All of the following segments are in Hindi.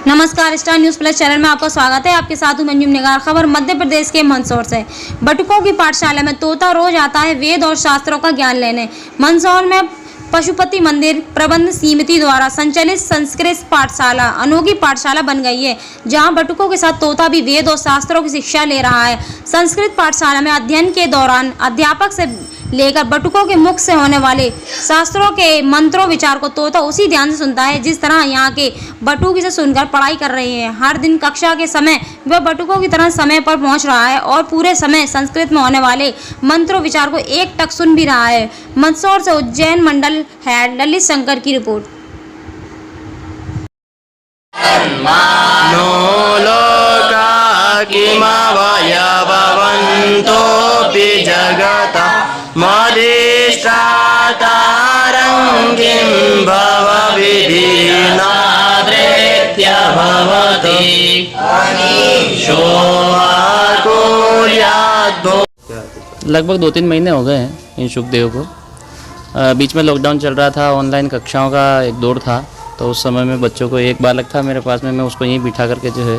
नमस्कार, स्टार न्यूज प्लस चैनल में आपका स्वागत है। आपके साथ हूं मंजुम निगार। खबर मध्य प्रदेश के मंदसौर से। बटुकों की पाठशाला में तोता रोज आता है वेद और शास्त्रों का ज्ञान लेने। मंदसौर में पशुपति मंदिर प्रबंध समिति द्वारा संचालित संस्कृत पाठशाला अनोखी पाठशाला बन गई है, जहां बटुकों के साथ तोता भी वेद और शास्त्रों की शिक्षा ले रहा है। संस्कृत पाठशाला में अध्ययन के दौरान अध्यापक से लेकर बटुकों के मुख से होने वाले शास्त्रों के मंत्रों विचार को तोता उसी ध्यान से सुनता है जिस तरह यहाँ के बटुक इसे सुनकर पढ़ाई कर रहे हैं। हर दिन कक्षा के समय वह बटुकों की तरह समय पर पहुँच रहा है और पूरे समय संस्कृत में होने वाले मंत्रों विचार को एक टक सुन भी रहा है। मंदसौर से उज्जैन मंडल हेड ललित शंकर की रिपोर्ट। मदिष्टातारंगिं भवविधिनाद्रेत्य भवति लगभग 2-3 महीने हो गए हैं इन सुखदेव को। बीच में लॉकडाउन चल रहा था, ऑनलाइन कक्षाओं का एक दौर था, तो उस समय में बच्चों को एक बालक था मेरे पास में, मैं उसको यहीं बिठा करके जो है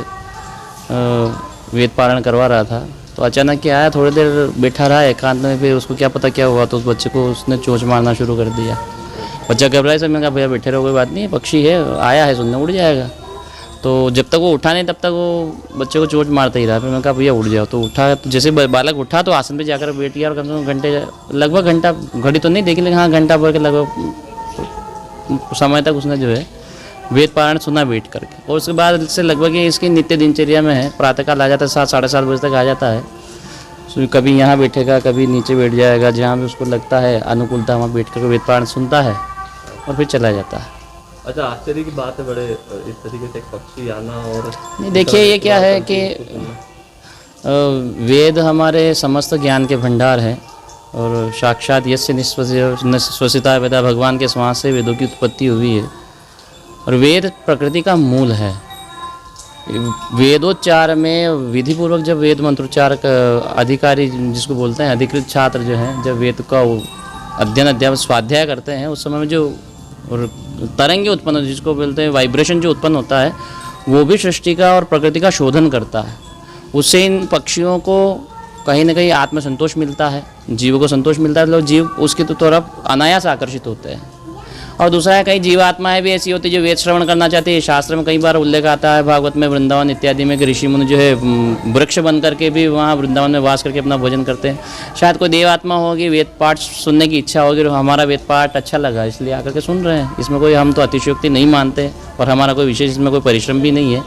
वेद पारायण करवा रहा था। तो अचानक क्या आया, थोड़ी देर बैठा रहा एकांत में, फिर उसको क्या पता क्या हुआ, तो उस बच्चे को उसने चोंच मारना शुरू कर दिया। बच्चा घबराया, से मैंने कहा भैया बैठे रहो, कोई बात नहीं, पक्षी है, आया है सुनने, उड़ जाएगा। तो जब तक वो उठा नहीं तब तक वो बच्चे को चोंच मारता ही रहा। फिर मैंने कहा भैया उठ जाओ, तो उठा। तो जैसे बालक उठा तो आसन पे जाकर बैठ गया और कम से कम घंटे, लगभग घंटा, घड़ी तो नहीं देखी लेकिन हाँ घंटा भर के लगभग समय तक उसने जो है वेद पारायण सुना बैठ करके। और उसके बाद से लगभग ये इसकी नित्य दिनचर्या में है। प्रातःकाल आ जाता है, 7-7:30 बजे तक आ जाता है। कभी यहाँ बैठेगा, कभी नीचे बैठ जाएगा, जहाँ भी उसको लगता है अनुकूलता वहाँ बैठ कर वेद पारायण सुनता है और फिर चला जाता है। अच्छा, आश्चर्य की बात है, बड़े इस तरीके से एक पक्षी आना। और नहीं देखिए, ये क्या है कि वेद हमारे समस्त ज्ञान के भंडार है और साक्षात यस्य निश्वसिता वेदा, भगवान के श्वास से वेदों की उत्पत्ति हुई है। और वेद प्रकृति का मूल है। वेदोच्चार में विधिपूर्वक जब वेद मंत्रोच्चार का अधिकारी जिसको बोलते हैं अधिकृत छात्र जो हैं, जब वेद का अध्ययन अध्यापन स्वाध्याय करते हैं, उस समय में जो तरंगे उत्पन्न, जिसको बोलते हैं वाइब्रेशन जो उत्पन्न होता है, वो भी सृष्टि का और प्रकृति का शोधन करता है। उससे इन पक्षियों को कहीं ना कहीं आत्मसंतोष मिलता है, जीवों को संतोष मिलता है, लोग जीव उसकी तरफ अनायास आकर्षित होते हैं। और दूसरा है, कई जीवात्माएं भी ऐसी होती है जो वेद श्रवण करना चाहती है। शास्त्र में कई बार उल्लेख आता है, भागवत में, वृंदावन इत्यादि में, कि ऋषि मुनि जो है वृक्ष बन करके भी वहाँ वृंदावन में वास करके अपना भोजन करते हैं। शायद कोई देवात्मा होगी, वेद पाठ सुनने की इच्छा होगी, और हमारा वेद पाठ अच्छा लगा इसलिए आकर के सुन रहे हैं। इसमें कोई हम तो अतिशयोक्ति नहीं मानते और हमारा कोई विशेष इसमें कोई परिश्रम भी नहीं है।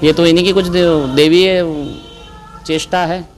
ये तो इन्हीं की कुछ देवीय चेष्टा है।